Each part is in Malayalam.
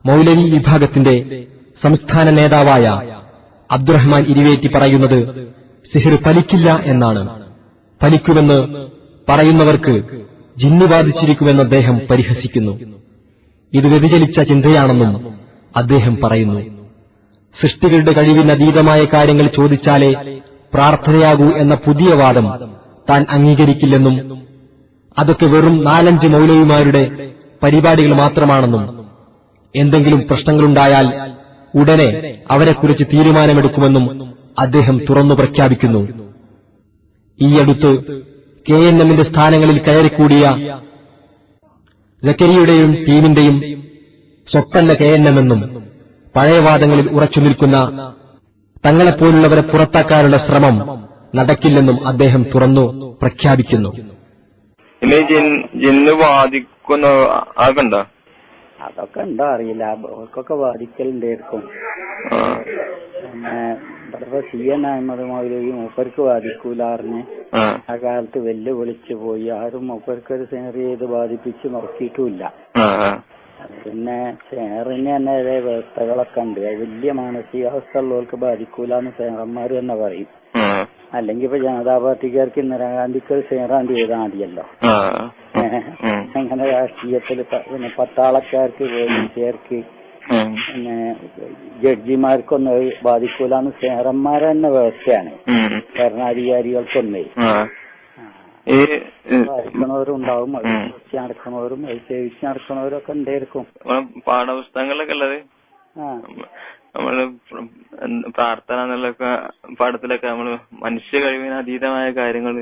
മൗലവി വിഭാഗത്തിന്റെ സംസ്ഥാന നേതാവായ അബ്ദുറഹ്മാൻ ഇരിവേറ്റി പറയുന്നത് സിഹിർ ഫലിക്കില്ല എന്നാണ്. ഫലിക്കുമെന്ന് പറയുന്നവർക്ക് ജിന്ന് ബാധിച്ചിരിക്കുമെന്ന് അദ്ദേഹം പരിഹസിക്കുന്നു. ഇത് വ്യതിചലിച്ച ചിന്തയാണെന്നും അദ്ദേഹം പറയുന്നു. സൃഷ്ടികളുടെ കഴിവിന് അതീതമായ കാര്യങ്ങൾ ചോദിച്ചാലേ പ്രാർത്ഥനയാകൂ എന്ന പുതിയ വാദം താൻ അംഗീകരിക്കില്ലെന്നും അതൊക്കെ വെറും 4-5 മൗലവിമാരുടെ പരിപാടികൾ മാത്രമാണെന്നും എന്തെങ്കിലും പ്രശ്നങ്ങളുണ്ടായാൽ ഉടനെ അവരെക്കുറിച്ച് തീരുമാനമെടുക്കുമെന്നും അദ്ദേഹം തുറന്നു പ്രഖ്യാപിക്കുന്നു. ഈയടുത്ത് KNM സ്ഥാനങ്ങളിൽ കയറിക്കൂടിയ സക്കരിയുടെയും ടീമിന്റെയും സ്വത്തല്ല KNM എന്നും പഴയ വാദങ്ങളിൽ ഉറച്ചു നിൽക്കുന്ന തങ്ങളെപ്പോലുള്ളവരെ പുറത്താക്കാനുള്ള ശ്രമം നടക്കില്ലെന്നും അദ്ദേഹം തുറന്നു പ്രഖ്യാപിക്കുന്നു. ജിന്ന് ബാധിക്കുന്ന ആകണ്ട അതൊക്കെ ഉണ്ടോ അറിയില്ല. അവർക്കൊക്കെ ബാധിക്കലുണ്ടായിരിക്കും. പിന്നെ ഇവിടെ CN അഹമ്മദ് മൗലവി മൂപ്പർക്ക് ബാധിക്കൂല അറിഞ്ഞ് ആ കാലത്ത് വെല്ലുവിളിച്ചു പോയി. ആരും മൂപ്പർക്കൊരു ഷെയർ ചെയ്ത് ബാധിപ്പിച്ച് നോക്കിയിട്ടുമില്ല. പിന്നെ ഷെയറിന് തന്നെ വ്യവസ്ഥകളൊക്കെ ഉണ്ട്. വലിയ മാനസികാവസ്ഥ ഉള്ളവർക്ക് ബാധിക്കൂലെന്ന് ഷെയർമാർ തന്നെ പറയും. അല്ലെങ്കിൽ ഇപ്പൊ ജനതാ പാർട്ടിക്കാർക്ക് ഇന്ദിരാഗാന്ധിക്ക് ഷെയറാണ്ട് ചെയ്താൽ മതിയല്ലോ. അങ്ങനെ രാഷ്ട്രീയത്തിൽ പിന്നെ പട്ടാളക്കാർക്ക് പോലീസുകാർക്ക് പിന്നെ ജഡ്ജിമാർക്കൊന്നും ബാധിക്കൂലെന്ന് ഷെയർമാരെ തന്നെ വ്യവസ്ഥയാണ്. ഭരണാധികാരികൾക്കൊന്നേ വായിക്കണവരും ഉണ്ടാവും, അത് കുറിച്ച് നടക്കണവരും അത് സേവിച്ച് നടക്കണവരും ഒക്കെ ഉണ്ടായിരിക്കും. പാഠപുസ്തകങ്ങളിലൊക്കെ ഉള്ളത് നമ്മള് പ്രാർത്ഥന എന്നുള്ള പാഠത്തിലൊക്കെ നമ്മള് മനുഷ്യ കഴിവിന് അതീതമായ കാര്യങ്ങൾ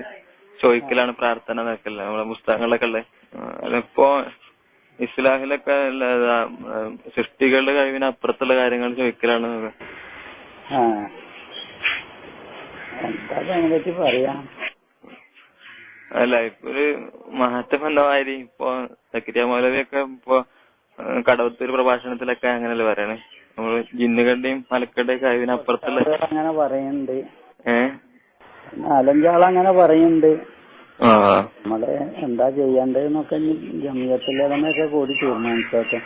ചോദിക്കലാണ് പ്രാർത്ഥന എന്നൊക്കെ അല്ലേ നമ്മളെ പുസ്തകങ്ങളിലൊക്കെ ഉള്ളത്. അതിപ്പോ ഇസ്ലാഹിലൊക്കെ സൃഷ്ടികളുടെ കഴിവിന് അപ്പുറത്തുള്ള കാര്യങ്ങൾ ചോദിക്കലാണ്. പറയാ അല്ല ഇപ്പൊ ഒരു മാറ്റം എന്താ മാതിരി ഇപ്പൊ സക്കരിയ മൗലവിയൊക്കെ ഇപ്പൊ കടവത്തൂർ പ്രഭാഷണത്തിലൊക്കെ അങ്ങനെയല്ലേ പറയണേ, നമ്മള് ജിന്നുകളുടെയും മലക്കളുടെയും കഴിവിനപ്പുറത്തുള്ള അങ്ങനെ പറയുന്നുണ്ട്. 4-5 ആളങ്ങനെ പറയുന്നുണ്ട്. നമ്മള് എന്താ ചെയ്യേണ്ടതെന്നൊക്കെ ജമിയത്തിലൊക്കെ കൂടി തീരുമാനിച്ചോട്ടെ.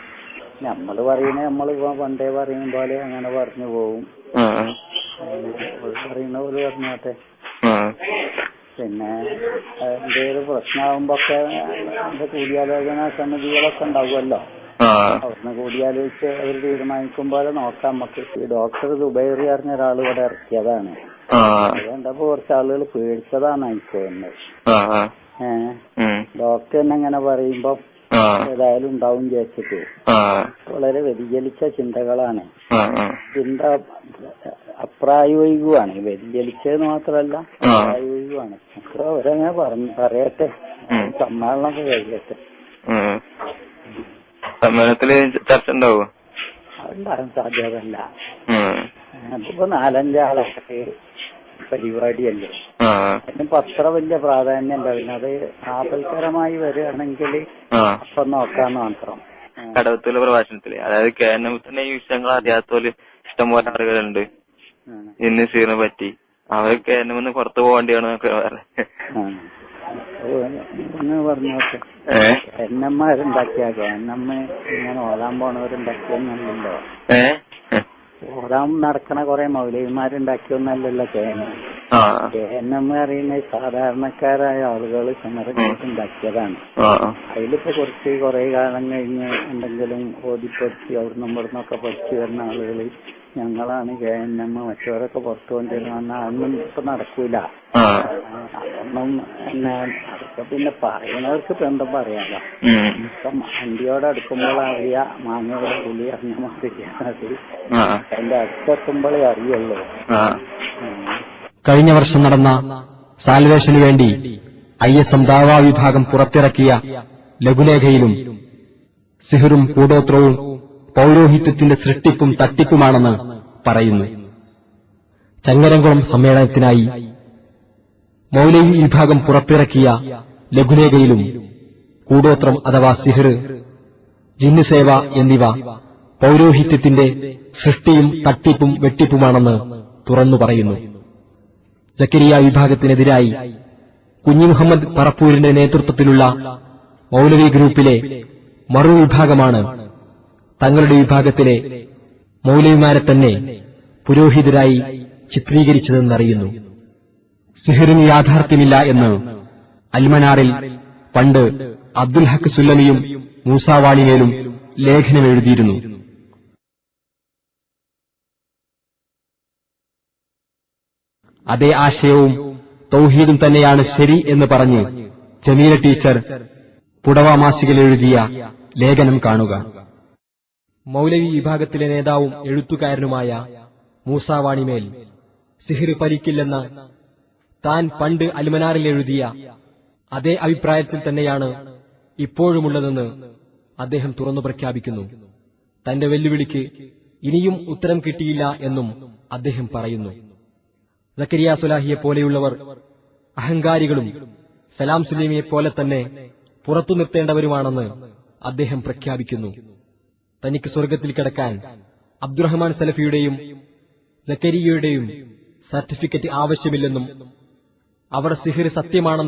നമ്മള് പറയുന്നത് നമ്മളിപ്പോ പണ്ടേ പറയും പോലെ അങ്ങനെ പറഞ്ഞു പോകും. പറയുന്ന പോലെ പറഞ്ഞോട്ടെ. പിന്നെ എന്തെങ്കിലും പ്രശ്നമാകുമ്പൊക്കെ അതിന്റെ കൂടിയാലോചന സമിതികളൊക്കെ ഉണ്ടാവുമല്ലോ. അവിടുന്ന് കൂടിയാലോചിച്ച് അവർ തീരുമാനിക്കും പോലെ നോക്കാം. നമുക്ക് ഈ ഡോക്ടർ ദുബൈറി അറിഞ്ഞ ഒരാൾ ഇവിടെ ഇറക്കിയതാണ്. അതുകൊണ്ടപ്പോ കുറച്ച് ആളുകൾ പേടിച്ചതാണ് എനിക്ക് തോന്നുന്നത്. ഡോക്ടർ തന്നെ അങ്ങനെ പറയുമ്പോ ഏതായാലും ഉണ്ടാവും വിചാരിച്ചിട്ട് വളരെ വ്യതിചലിച്ച ചിന്തകളാണ്. ചിന്ത അപ്രായോഗികമാണ്. വ്യതിചലിച്ചത് മാത്രമല്ല അപ്രായോഗികമാണ്. അത്ര അവരങ്ങനെ പറയട്ടെ, സമ്മേളനമൊക്കെ കഴിയട്ടെ. സമ്മേളനത്തില് ചർച്ച ഉണ്ടാവോ? അതുണ്ടാകാൻ സാധ്യതല്ല. അതിപ്പോ 4-5 ആളൊക്കെ പരിപാടിയല്ലേ. അതിനിപ്പോ അത്ര വലിയ പ്രാധാന്യം ഉണ്ടാവില്ല. അത് ആപൽക്കരമായി വരികയാണെങ്കിൽ അപ്പൊ നോക്കാന്ന് മാത്രം. കടവത്തൂര് പ്രഭാഷണത്തില് അതായത് KNM ഈ വിഷയങ്ങൾ അറിയാത്തോല് ഇഷ്ടംപോലെ ആളുകളുണ്ട്. ഇന്ന് സീറിനെ പറ്റി അവർ KNM പുറത്തു പോകേണ്ടിയാണെന്നൊക്കെ പറഞ്ഞോട്ടെ. എണ്ണന്മാരുണ്ടാക്കിയ KNM ഇങ്ങനെ ഓടാൻ പോണവരുണ്ടാക്കിയെന്നല്ലോ. ഓടാൻ നടക്കണ കുറെ മൗലവിമാരുണ്ടാക്കിയൊന്നല്ലല്ലോ KNM അറിയുന്ന സാധാരണക്കാരായ ആളുകൾ സമരങ്ങളുണ്ടാക്കിയതാണ്. അതിലിപ്പോ കുറെ കാലം കഴിഞ്ഞ് എന്തെങ്കിലും ഓടിപ്പടിച്ച് അവിടുന്ന് ഇവിടുന്നൊക്കെ പഠിച്ചു വരുന്ന ആളുകൾ ഞങ്ങളാണ് KNM മറ്റവരൊക്കെ പുറത്തു കൊണ്ടിരുന്ന അതൊന്നും ഇപ്പൊ നടക്കൂല. അതൊന്നും അതൊക്കെ പിന്നെ പറയുന്നവർക്ക് ഇപ്പൊ എന്താ പറയാലോ. ഇപ്പൊ വണ്ടിയോടെ അടുക്കുമ്പോൾ അറിയാ മാങ്ങയുടെ പുളി അറിഞ്ഞ മാതിരിയാണ്. അതിന്റെ അടുത്തെത്തുമ്പോഴേ അറിയുള്ളൂ. കഴിഞ്ഞ വർഷം നടന്ന സാൽവേഷനു വേണ്ടി ISM ദാവാ വിഭാഗം പുറത്തിറക്കിയ ലഘുലേഖയിലും സിഹറും കൂടോത്രവും പൗരോഹിത്യത്തിന്റെ സൃഷ്ടിപ്പും തട്ടിപ്പുമാണെന്ന് പറയുന്നു. ചങ്ങരംകുളം സമ്മേളനത്തിനായി മൗലവി വിഭാഗം പുറത്തിറക്കിയ ലഘുലേഖയിലും കൂടോത്രം അഥവാ സിഹർ, ജിന്നുസേവ എന്നിവ പൗരോഹിത്യത്തിന്റെ സൃഷ്ടിയും തട്ടിപ്പും വെട്ടിപ്പുമാണെന്ന് തുറന്നു പറയുന്നു. സക്കരിയ വിഭാഗത്തിനെതിരായി കുഞ്ഞി മുഹമ്മദ് പറപ്പൂരിന്റെ നേതൃത്വത്തിലുള്ള മൗലവി ഗ്രൂപ്പിലെ മറുവിഭാഗമാണ് തങ്ങളുടെ വിഭാഗത്തിലെ മൗലവിമാരെ തന്നെ പുരോഹിതരായി ചിത്രീകരിച്ചതെന്നറിയുന്നു. സിഹിറിന് യാഥാർത്ഥ്യമില്ല എന്ന് അൽമനാറിൽ പണ്ട് അബ്ദുൽ ഹക്ക് സുല്ലമിയും മൂസാവാളിമേലും ലേഖനമെഴുതിയിരുന്നു. അതേ ആശയവും തൗഹീദും തന്നെയാണ് ശരി എന്ന് പറഞ്ഞ് ജമീല ടീച്ചർ പുടവ മാസികയിൽ എഴുതിയ ലേഖനം കാണുക. മൗലവി വിഭാഗത്തിലെ നേതാവും എഴുത്തുകാരനുമായ മൂസാവാണിമേൽ സിഹിർ ഫലിക്കില്ലെന്ന താൻ പണ്ട് അൽമനാറിൽ എഴുതിയ അതേ അഭിപ്രായത്തിൽ തന്നെയാണ് ഇപ്പോഴുമുള്ളതെന്ന് അദ്ദേഹം തുറന്നു പ്രഖ്യാപിക്കുന്നു. തന്റെ വെല്ലുവിളിക്ക് ഇനിയും ഉത്തരം കിട്ടിയില്ല എന്നും അദ്ദേഹം പറയുന്നു. സക്കരിയ സുലാഹിയെ പോലെയുള്ളവർ അഹങ്കാരികളും സലാം സുലൈമിയെ പോലെ തന്നെ പുറത്തു നിർത്തേണ്ടവരുമാണെന്ന് അദ്ദേഹം പ്രഖ്യാപിക്കുന്നു. തനിക്ക് സ്വർഗത്തിൽ കിടക്കാൻ അബ്ദുറഹ്മാൻ സലഫിയുടെയും സക്കരിയയുടെയും സർട്ടിഫിക്കറ്റ് ആവശ്യമില്ലെന്നും അവർ സിഹിർ സത്യമാണെന്ന്